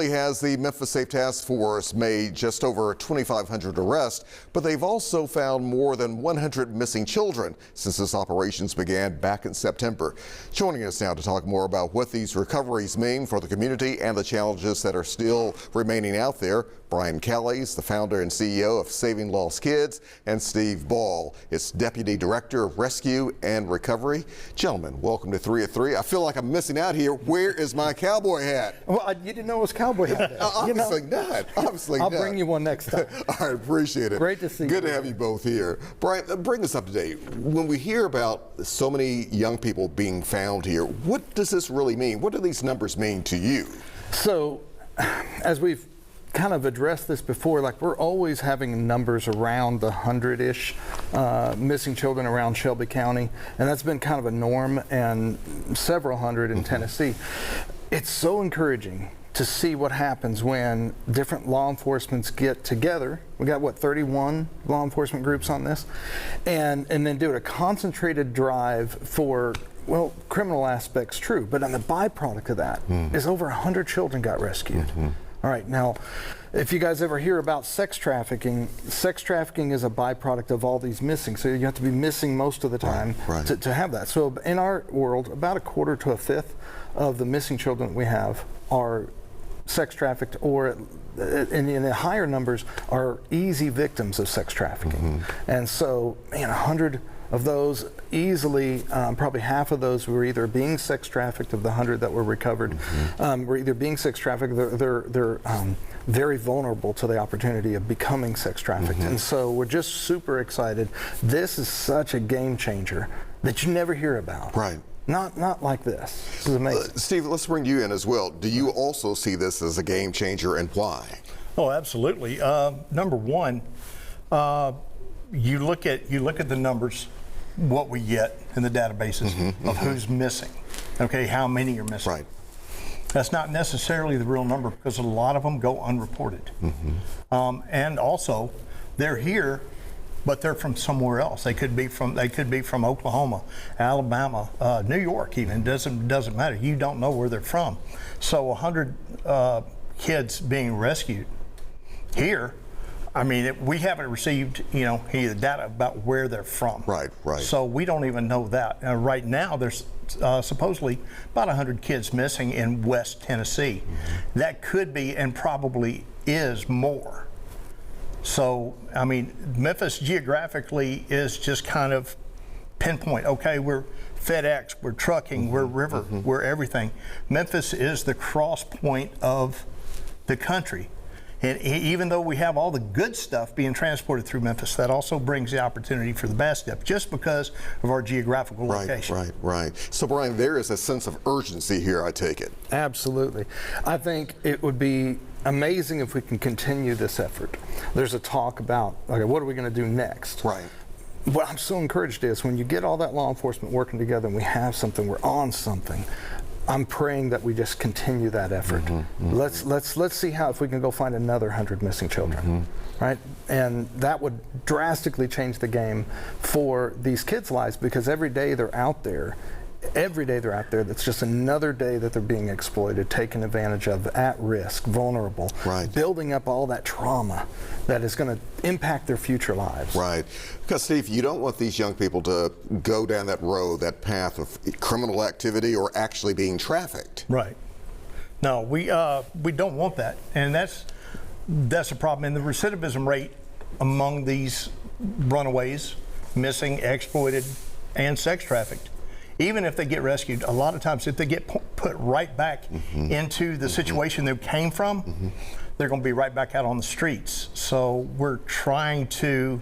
Has the Memphis Safe Task Force made just over 2,500 arrests, but they've also found more than 100 missing children since this operations began back in September. Joining us now to talk more about what these recoveries mean for the community and the challenges that are still remaining out there, Brian Kelly is the founder and CEO of Saving Lost Kids, and Steve Ball is Deputy Director of Rescue and Recovery. Gentlemen, welcome to 3 at 3. I feel like I'm missing out here. Where is my cowboy hat? Well, you didn't know it was cowboy hat day. Obviously not. Obviously I'll not. bring you one next time. I appreciate it. Great to see you. Good to have you both here. Brian, bring us up to date. When we hear about so many young people being found here, what does this really mean? What do these numbers mean to you? So, as we've kind of addressed this before, like we're always having numbers around the 100-ish missing children around Shelby County, and that's been kind of a norm, and several hundred in Tennessee. It's so encouraging to see what happens when different law enforcements get together. We got, what, 31 law enforcement groups on this, and then do a concentrated drive for, well, criminal aspects, true, but on the byproduct of that is over 100 children got rescued. All right, now, if you guys ever hear about sex trafficking is a byproduct of all these missing. So you have to be missing most of the time to have that. So in our world, about a quarter to a fifth of the missing children we have are sex trafficked, or in the higher numbers are easy victims of sex trafficking. And so, man, 100 of those, easily, probably half of those were either being sex trafficked. Of the 100 that were recovered, were either being sex trafficked. They're very vulnerable to the opportunity of becoming sex trafficked. And so we're just super excited. This is such a game changer that you never hear about. Right. Not like this. This is amazing. Steve, let's bring you in as well. Do you also see this as a game changer, and why? Oh, absolutely. Number one, you look at the numbers, what we get in the databases of who's missing. Okay, how many are missing? Right. That's not necessarily the real number, because a lot of them go unreported. And also, they're here, but they're from somewhere else. They could be from Oklahoma, Alabama, New York even. Doesn't matter. You don't know where they're from. So 100 kids being rescued here. I mean, we haven't received, any of the data about where they're from. Right. So we don't even know that. Right now, there's supposedly about 100 kids missing in West Tennessee. That could be, and probably is, more. So, I mean, Memphis geographically is just kind of pinpoint. Okay, we're FedEx, we're trucking, we're river, we're everything. Memphis is the cross point of the country. And even though we have all the good stuff being transported through Memphis, that also brings the opportunity for the bad stuff, just because of our geographical location. Right. So, Brian, there is a sense of urgency here, I take it. Absolutely. I think it would be amazing if we can continue this effort. There's a talk about, okay, what are we going to do next? Right. What I'm so encouraged is when you get all that law enforcement working together and we have something, we're on something. I'm praying that we just continue that effort. Let's see if we can go find another 100 missing children, right? And that would drastically change the game for these kids' lives, because every day they're out there, that's just another day that they're being exploited, taken advantage of, at risk, vulnerable, building up all that trauma that is going to impact their future lives. Right. Because, Steve, you don't want these young people to go down that road, that path of criminal activity or actually being trafficked. Right. No, we don't want that, and that's a problem. And the recidivism rate among these runaways, missing, exploited, and sex trafficked, even if they get rescued, a lot of times if they get put right back into the situation they came from, they're going to be right back out on the streets. So we're trying to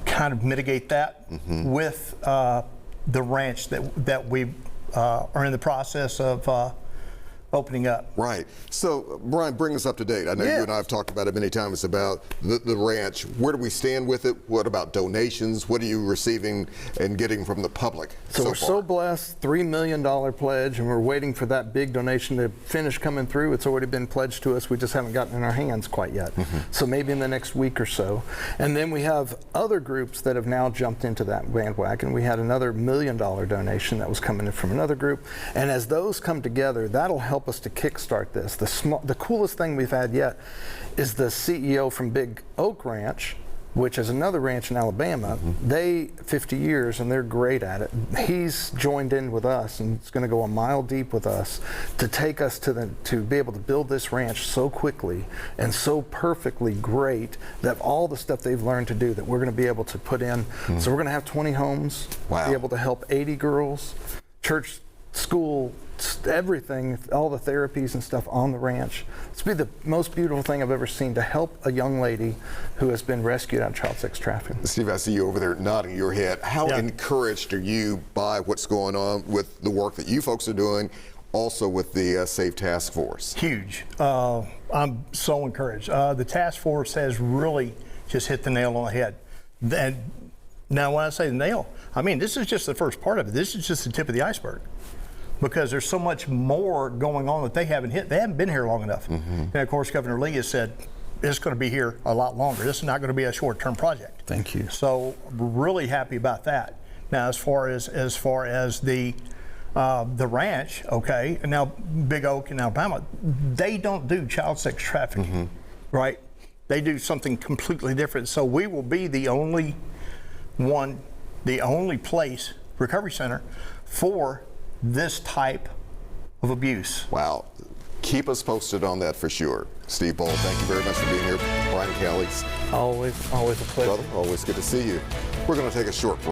kind of mitigate that with the ranch that we are in the process of opening up. Right. So, Brian, bring us up to date. I know you and I have talked about it many times about the ranch. Where do we stand with it? What about donations? What are you receiving and getting from the public so we're so blessed, $3 million pledge, and we're waiting for that big donation to finish coming through. It's already been pledged to us. We just haven't gotten in our hands quite yet. So maybe in the next week or so. And then we have other groups that have now jumped into that bandwagon. We had another $1 million donation that was coming in from another group. And as those come together, that'll help help us to kickstart this. The coolest thing we've had yet is the CEO from Big Oak Ranch, which is another ranch in Alabama. They 50 years and they're great at it. He's joined in with us and it's going to go a mile deep with us to take us to be able to build this ranch so quickly and so perfectly great that all the stuff they've learned to do that we're going to be able to put in. So we're going to have 20 homes, Wow. be able to help 80 girls, church, school, everything, all the therapies and stuff on the ranch. It's be the most beautiful thing I've ever seen to help a young lady who has been rescued out of child sex trafficking. Steve, I see you over there nodding your head. How encouraged are you by what's going on with the work that you folks are doing, also with the Safe Task Force? Huge. I'm so encouraged. The task force has really just hit the nail on the head. Now, when I say the nail, I mean this is just the first part of it. This is just the tip of the iceberg, because there's so much more going on that they haven't hit. They haven't been here long enough. And of course, Governor Lee has said it's going to be here a lot longer. This is not going to be a short-term project. Thank you. So we're really happy about that. Now, as far as the ranch, okay, and now Big Oak in Alabama, they don't do child sex trafficking, right? They do something completely different. So we will be the only place, recovery center, for this type of abuse. Wow. Keep us posted on that for sure. Steve Bull, thank you very much for being here. Brian Kelly. Always a pleasure. Brother, always good to see you. We're going to take a short break.